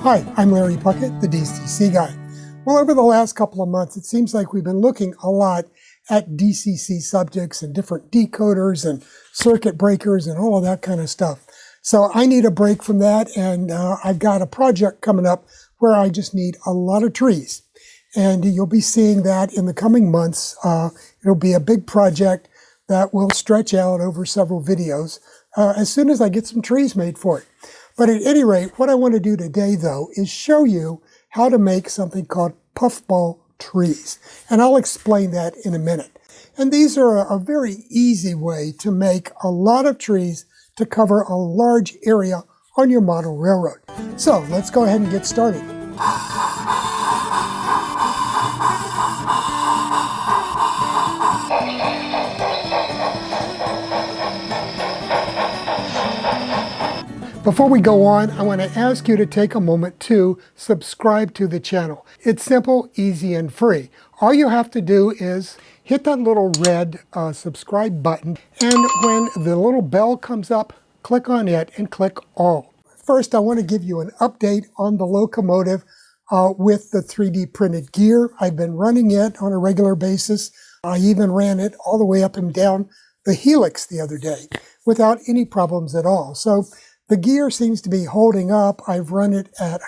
Hi, I'm Larry Puckett, the DCC guy. Well, over the last couple of months, it seems like we've been looking a lot at DCC subjects and different decoders and circuit breakers and all of that kind of stuff. So I need a break from that, and I've got a project coming up where I just need a lot of trees. And you'll be seeing that in the coming months. It'll be a big project that will stretch out over several videos as soon as I get some trees made for it. But at any rate, what I want to do today, though, is show you how to make something called puffball trees. And I'll explain that in a minute. And these are a very easy way to make a lot of trees to cover a large area on your model railroad. So let's go ahead and get started. Before we go on, I want to ask you to take a moment to subscribe to the channel. It's simple, easy, and free. All you have to do is hit that little red subscribe button, and when the little bell comes up, click on it and click all. First, I want to give you an update on the locomotive with the 3D printed gear. I've been running it on a regular basis. I even ran it all the way up and down the helix the other day without any problems at all. So the gear seems to be holding up. I've run it at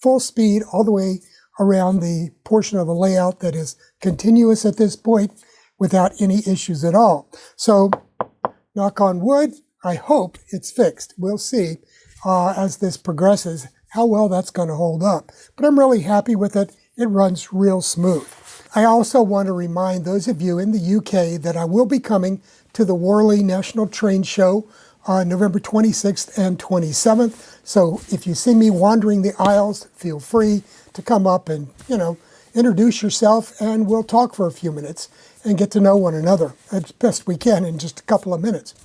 full speed all the way around the portion of the layout that is continuous at this point without any issues at all. So, knock on wood, I hope it's fixed. We'll see as this progresses how well that's going to hold up. But I'm really happy with it. It runs real smooth. I also want to remind those of you in the UK that I will be coming to the Warley National Train Show on November 26th and 27th. So if you see me wandering the aisles, feel free to come up and, introduce yourself, and we'll talk for a few minutes and get to know one another as best we can in just a couple of minutes.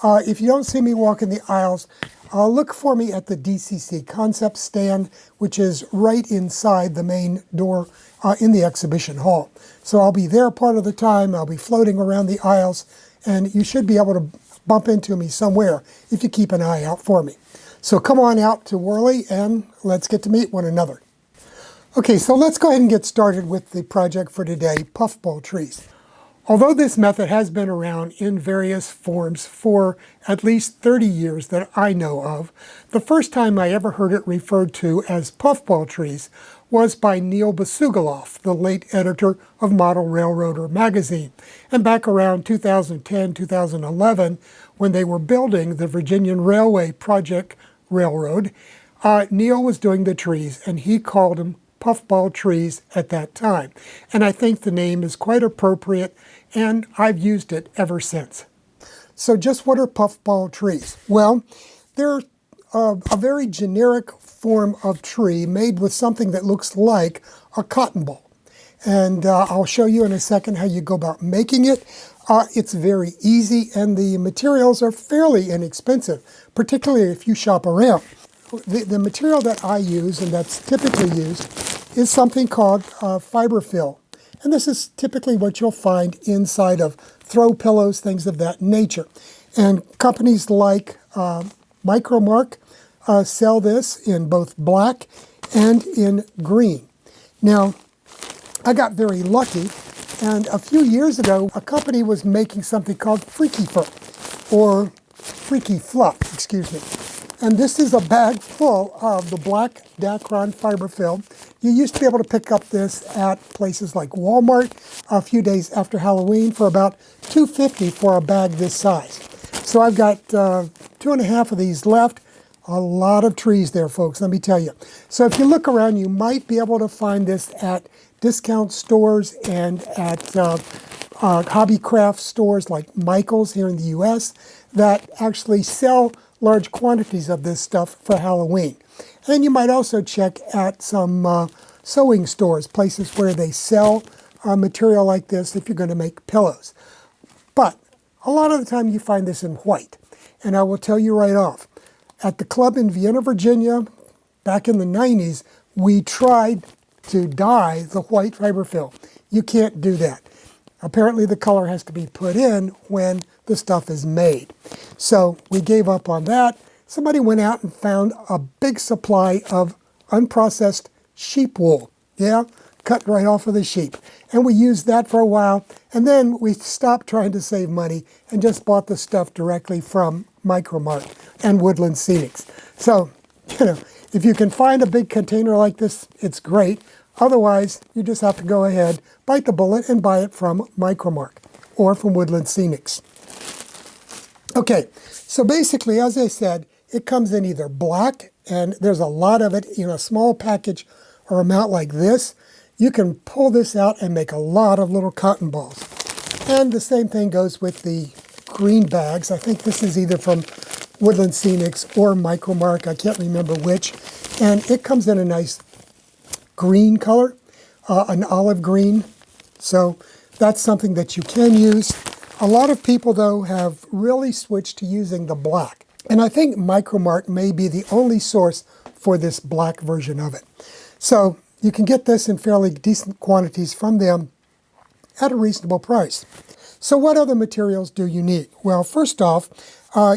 If you don't see me walking the aisles, look for me at the DCC concept stand, which is right inside the main door in the exhibition hall. So I'll be there part of the time. I'll be floating around the aisles, and you should be able to bump into me somewhere if you keep an eye out for me. So come on out to Warley and let's get to meet one another. Okay, so let's go ahead and get started with the project for today, puffball trees. Although this method has been around in various forms for at least 30 years that I know of, the first time I ever heard it referred to as puffball trees was by Neil Basugalov, the late editor of Model Railroader magazine. And back around 2010, 2011, when they were building the Virginian Railway Project Railroad, Neil was doing the trees, and he called them puffball trees at that time. And I think the name is quite appropriate, and I've used it ever since. So just what are puffball trees? Well, they're a very generic form of tree made with something that looks like a cotton ball. And I'll show you in a second how you go about making it. It's very easy, and the materials are fairly inexpensive, particularly if you shop around. The material that I use, and that's typically used, is something called fiberfill. And this is typically what you'll find inside of throw pillows, things of that nature. And companies like Micromark sell this in both black and in green. Now, I got very lucky, and a few years ago, a company was making something called Freaky Fur, or Freaky Fluff, excuse me. And this is a bag full of the black Dacron fiberfill. You used to be able to pick up this at places like Walmart a few days after Halloween for about $2.50 for a bag this size. So I've got 2.5 of these left. A lot of trees there, folks, let me tell you. So if you look around, you might be able to find this at discount stores and at hobby craft stores like Michael's here in the US that actually sell large quantities of this stuff for Halloween. And you might also check at some sewing stores, places where they sell material like this if you're going to make pillows. But a lot of the time you find this in white. And I will tell you right off, at the club in Vienna, Virginia, back in the 90s, we tried to dye the white fiberfill. You can't do that. Apparently the color has to be put in when the stuff is made. So we gave up on that. Somebody went out and found a big supply of unprocessed sheep wool. Yeah, cut right off of the sheep. And we used that for a while, and then we stopped trying to save money and just bought the stuff directly from Micro-Mart and Woodland Scenics. So, if you can find a big container like this, it's great. Otherwise, you just have to go ahead, bite the bullet, and buy it from Micro-Mart or from Woodland Scenics. Okay, so basically, as I said, it comes in either black, and there's a lot of it in a small package or amount like this. You can pull this out and make a lot of little cotton balls. And the same thing goes with the green bags. I think this is either from Woodland Scenics or Micro-Mart. I can't remember which. And it comes in a nice green color, an olive green. So that's something that you can use. A lot of people, though, have really switched to using the black. And I think Micro-Mart may be the only source for this black version of it. So you can get this in fairly decent quantities from them at a reasonable price. So what other materials do you need? Well, first off,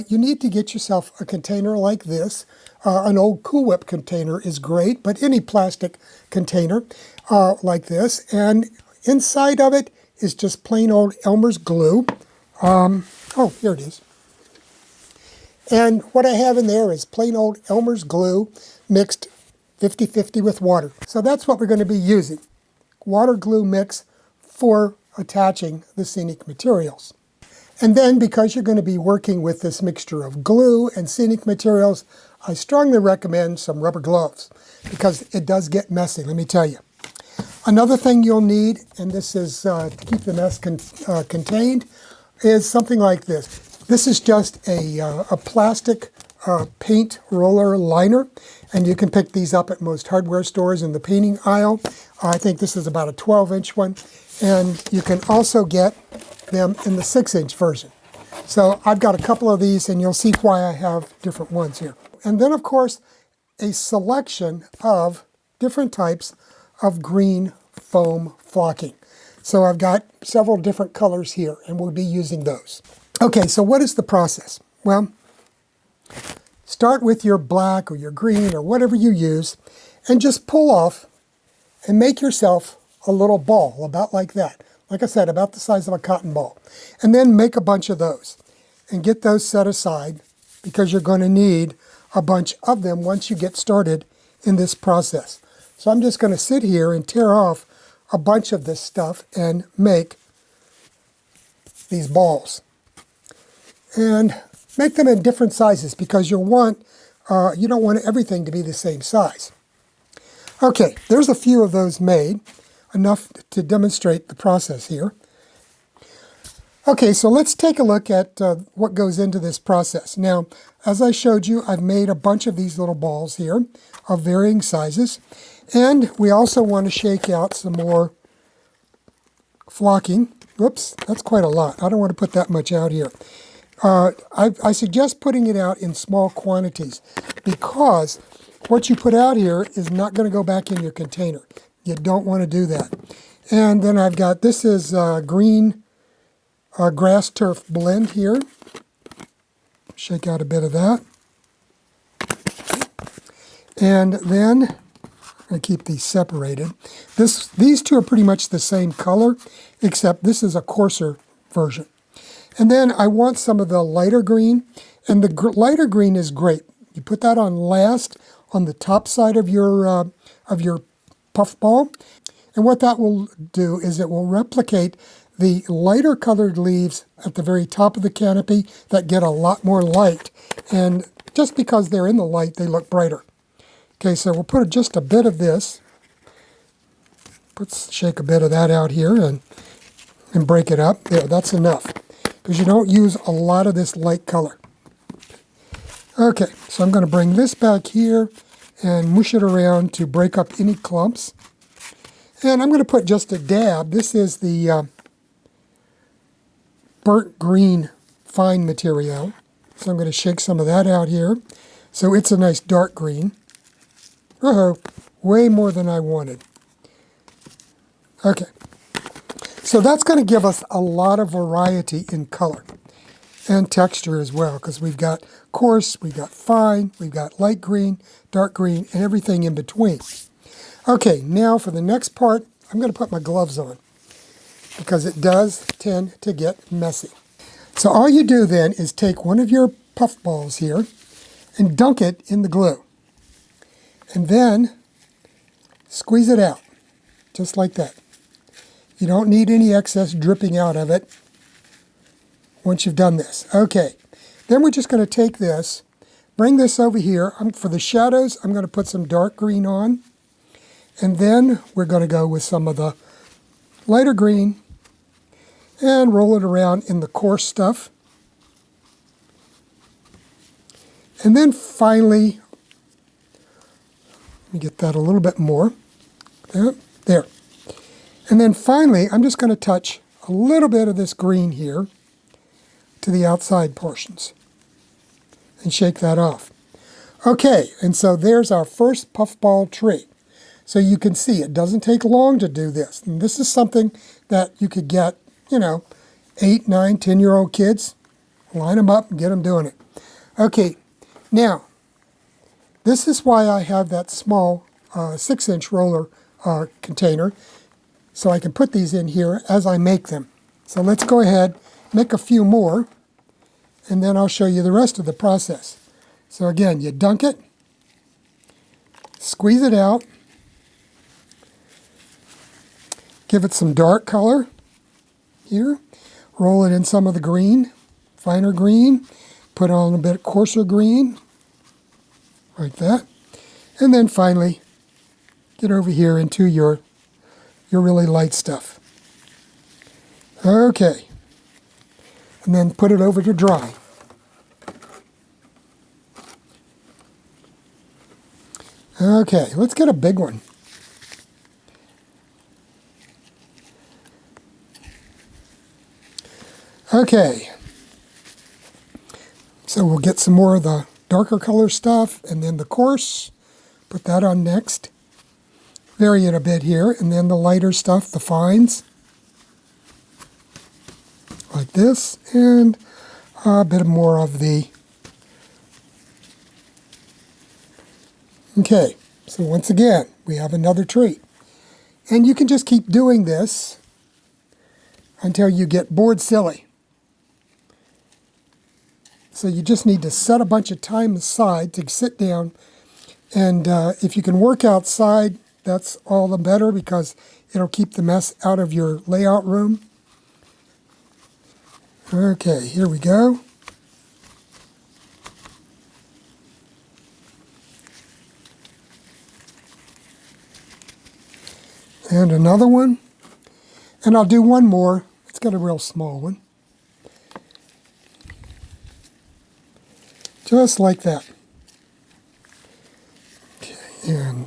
you need to get yourself a container like this. An old Cool Whip container is great, but any plastic container like this. And inside of it is just plain old Elmer's glue. Oh, here it is. And what I have in there is plain old Elmer's glue mixed 50-50 with water. So that's what we're going to be using. Water glue mix for attaching the scenic materials. And then because you're going to be working with this mixture of glue and scenic materials, I strongly recommend some rubber gloves because it does get messy, let me tell you. Another thing you'll need, and this is to keep the mess contained, is something like this. This is just a plastic paint roller liner, and you can pick these up at most hardware stores in the painting aisle. I think this is about a 12-inch one, and you can also get them in the 6-inch version. So I've got a couple of these, and you'll see why I have different ones here. And then, of course, a selection of different types of green foam flocking. So I've got several different colors here, and we'll be using those. Okay, so what is the process? Well, start with your black or your green or whatever you use, and just pull off and make yourself a little ball, about like that. Like I said, about the size of a cotton ball. And then make a bunch of those and get those set aside because you're going to need a bunch of them once you get started in this process. So I'm just going to sit here and tear off a bunch of this stuff and make these balls. And make them in different sizes because you don't want everything to be the same size. Okay, there's a few of those made, enough to demonstrate the process here. Okay, so let's take a look at what goes into this process. Now, as I showed you, I've made a bunch of these little balls here of varying sizes. And we also want to shake out some more flocking. Whoops, that's quite a lot. I don't want to put that much out here. I suggest putting it out in small quantities because what you put out here is not going to go back in your container. You don't want to do that. And then I've got, this is green grass turf blend here. Shake out a bit of that. And then I keep these separated. These two are pretty much the same color, except this is a coarser version. And then I want some of the lighter green, and the lighter green is great. You put that on last on the top side of your puff ball, and what that will do is it will replicate the lighter colored leaves at the very top of the canopy that get a lot more light, and just because they're in the light, they look brighter. Okay, so we'll put just a bit of this. Shake a bit of that out here and break it up. There, that's enough. Because you don't use a lot of this light color. Okay, so I'm going to bring this back here and mush it around to break up any clumps. And I'm going to put just a dab. This is the burnt green fine material. So I'm going to shake some of that out here. So it's a nice dark green. Uh-oh, way more than I wanted. Okay, so that's going to give us a lot of variety in color. and texture as well, because we've got coarse, we've got fine, we've got light green, dark green, and everything in between. Okay, now for the next part, I'm going to put my gloves on because it does tend to get messy. So all you do then is take one of your puff balls here and dunk it in the glue. And then squeeze it out, just like that. You don't need any excess dripping out of it once you've done this. Okay, then we're just going to take this, bring this over here. For the shadows, I'm going to put some dark green on. And then we're going to go with some of the lighter green and roll it around in the coarse stuff. And then finally, let me get that a little bit more. There. And then finally, I'm just going to touch a little bit of this green here to the outside portions and shake that off. Okay, and so there's our first puffball tree. So you can see it doesn't take long to do this. And this is something that you could get, 8, 9, 10-year-old kids, line them up and get them doing it. Okay, now, this is why I have that small 6-inch roller container, so I can put these in here as I make them. So let's go ahead, make a few more, and then I'll show you the rest of the process. So again, you dunk it, squeeze it out, give it some dark color here, roll it in some of the green, finer green, put on a bit coarser green, like that, and then finally get over here into your really light stuff. Okay, and then put it over to dry. Okay, let's get a big one. Okay, so we'll get some more of the darker color stuff and then the coarse, put that on next. Vary it a bit here, and then the lighter stuff, the fines, like this, and a bit more of the... Okay, so once again, we have another tree. And you can just keep doing this until you get bored silly. So you just need to set a bunch of time aside to sit down, and if you can work outside, that's all the better because it'll keep the mess out of your layout room. Okay, here we go. And another one. And I'll do one more. It's got a real small one. Just like that. Okay, and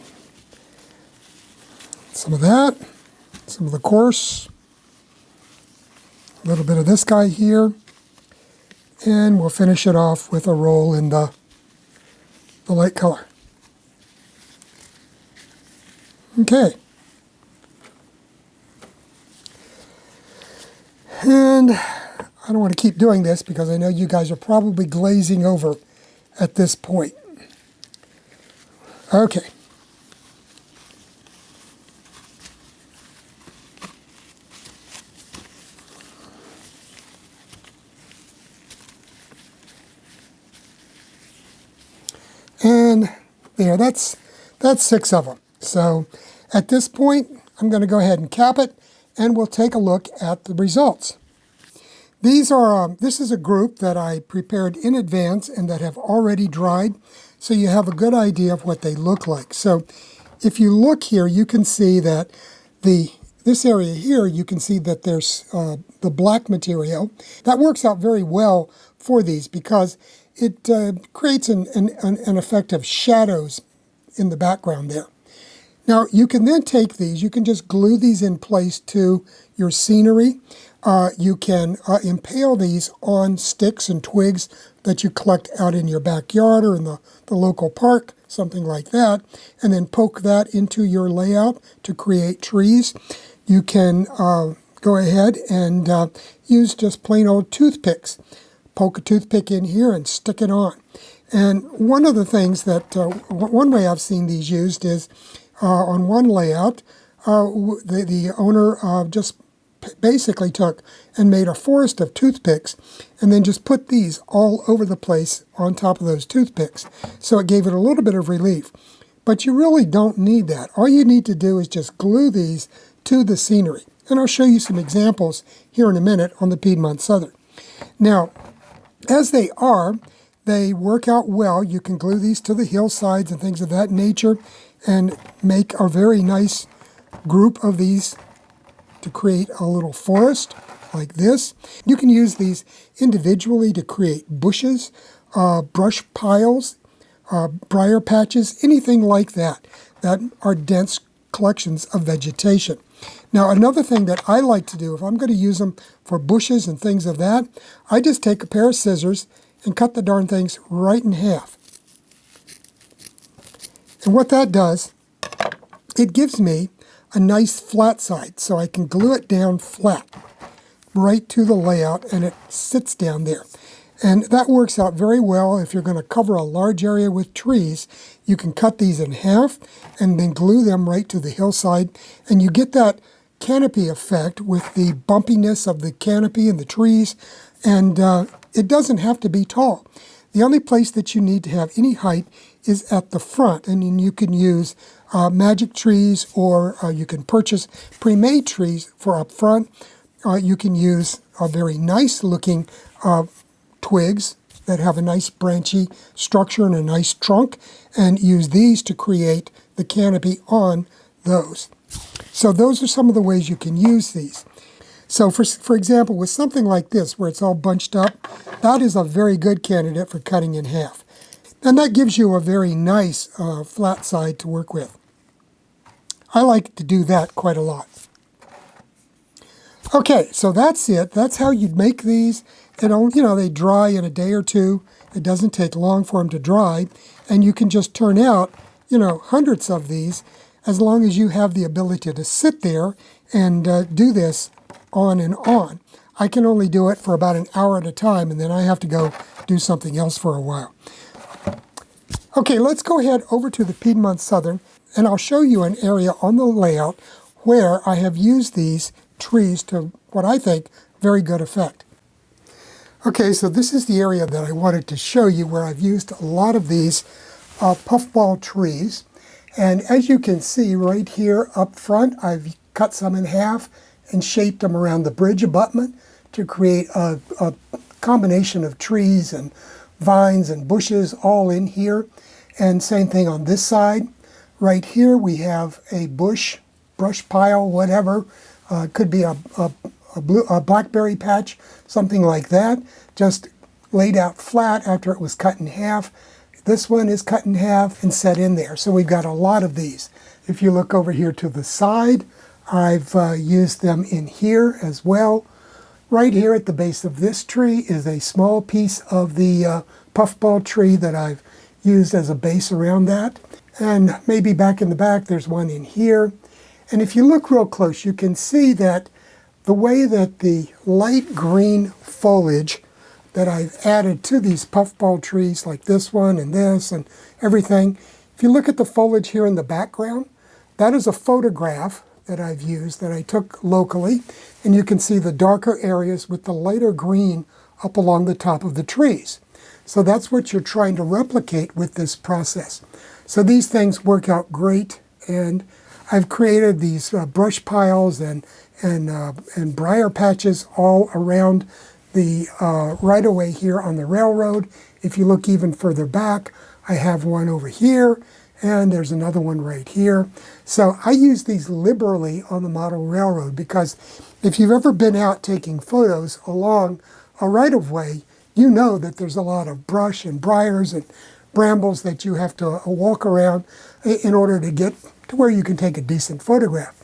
some of that, some of the coarse, a little bit of this guy here, and we'll finish it off with a roll in the light color. Okay. And I don't want to keep doing this because I know you guys are probably glazing over at this point. Okay. And there, that's 6 of them. So at this point, I'm going to go ahead and cap it, and we'll take a look at the results. These are this is a group that I prepared in advance and that have already dried, so you have a good idea of what they look like. So if you look here, you can see that this area here, you can see that there's the black material. That works out very well for these because it creates an effect of shadows in the background there. Now, you can then take these, you can just glue these in place to your scenery. You can impale these on sticks and twigs that you collect out in your backyard or in the local park, something like that, and then poke that into your layout to create trees. You can go ahead and use just plain old toothpicks. poke a toothpick in here and stick it on. And one of the things that, one way I've seen these used is on one layout, the owner just basically took and made a forest of toothpicks and then just put these all over the place on top of those toothpicks. So it gave it a little bit of relief. But you really don't need that. All you need to do is just glue these to the scenery. And I'll show you some examples here in a minute on the Piedmont Southern. Now, as they are, they work out well. You can glue these to the hillsides and things of that nature and make a very nice group of these to create a little forest like this. You can use these individually to create bushes, brush piles, briar patches, anything like that are dense collections of vegetation. Now, another thing that I like to do, if I'm going to use them for bushes and things of that, I just take a pair of scissors and cut the darn things right in half. And what that does, it gives me a nice flat side, so I can glue it down flat right to the layout, and it sits down there. And that works out very well if you're going to cover a large area with trees. You can cut these in half and then glue them right to the hillside, and you get that canopy effect with the bumpiness of the canopy and the trees, and it doesn't have to be tall. The only place that you need to have any height is at the front, and then you can use magic trees, or you can purchase pre-made trees for up front. You can use very nice looking twigs that have a nice branchy structure and a nice trunk, and use these to create the canopy on those. So those are some of the ways you can use these. So for example, with something like this where it's all bunched up, that is a very good candidate for cutting in half. And that gives you a very nice flat side to work with. I like to do that quite a lot. Okay, so that's it. That's how you'd make these. And, you know, they dry in a day or two. It doesn't take long for them to dry. And you can just turn out, you know, hundreds of these as long as you have the ability to sit there and do this on and on. I can only do it for about an hour at a time, and then I have to go do something else for a while. Okay, let's go ahead over to the Piedmont Southern, and I'll show you an area on the layout where I have used these trees to what I think very good effect. Okay, so this is the area that I wanted to show you where I've used a lot of these puffball trees. And as you can see right here up front, I've cut some in half and shaped them around the bridge abutment to create a combination of trees and vines and bushes all in here. And same thing on this side. Right here we have a brush pile, whatever. Could be a blackberry patch, something like that, just laid out flat after it was cut in half. This one is cut in half and set in there. So we've got a lot of these. If you look over here to the side, I've used them in here as well. Right here at the base of this tree is a small piece of the puffball tree that I've used as a base around that. And maybe back in the back there's one in here. And if you look real close, you can see that the way that the light green foliage that I've added to these puffball trees, like this one and this and everything, if you look at the foliage here in the background, that is a photograph that I've used that I took locally, and you can see the darker areas with the lighter green up along the top of the trees. So that's what you're trying to replicate with this process. So these things work out great, and I've created these brush piles and briar patches all around the right-of-way here on the railroad. If you look even further back, I have one over here, and there's another one right here. So I use these liberally on the model railroad because if you've ever been out taking photos along a right-of-way, you know that there's a lot of brush and briars and brambles that you have to walk around in order to get to where you can take a decent photograph.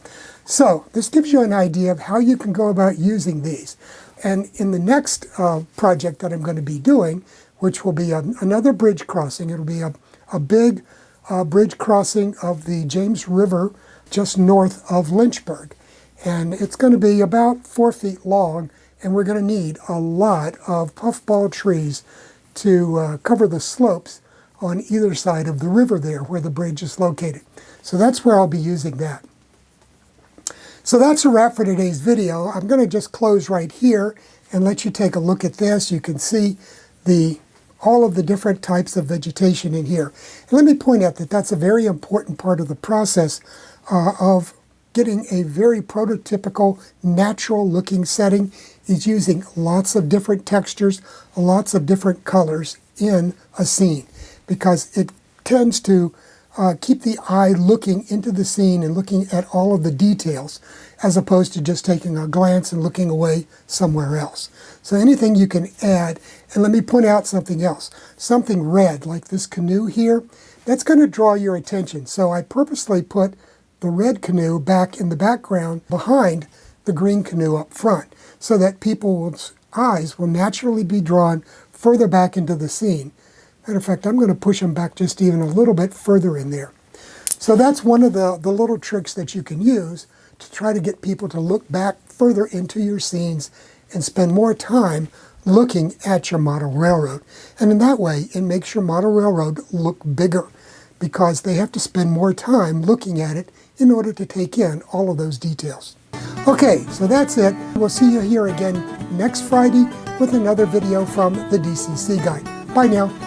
So this gives you an idea of how you can go about using these. And in the next project that I'm going to be doing, which will be another bridge crossing, it'll be a big bridge crossing of the James River just north of Lynchburg. And it's going to be about 4 feet long and we're going to need a lot of puffball trees to cover the slopes on either side of the river there where the bridge is located. So that's where I'll be using that. So that's a wrap for today's video. I'm going to just close right here and let you take a look at this. You can see all of the different types of vegetation in here. And let me point out that that's a very important part of the process of getting a very prototypical, natural-looking setting is using lots of different textures, lots of different colors in a scene, because it tends to keep the eye looking into the scene and looking at all of the details, as opposed to just taking a glance and looking away somewhere else. So anything you can add, and let me point out something else. Something red, like this canoe here, that's going to draw your attention. So I purposely put the red canoe back in the background behind the green canoe up front, so that people's eyes will naturally be drawn further back into the scene. Matter of fact, I'm going to push them back just even a little bit further in there. So that's one of the little tricks that you can use to try to get people to look back further into your scenes and spend more time looking at your model railroad. And in that way, it makes your model railroad look bigger, because they have to spend more time looking at it in order to take in all of those details. Okay, so that's it. We'll see you here again next Friday with another video from the DCC Guide. Bye now.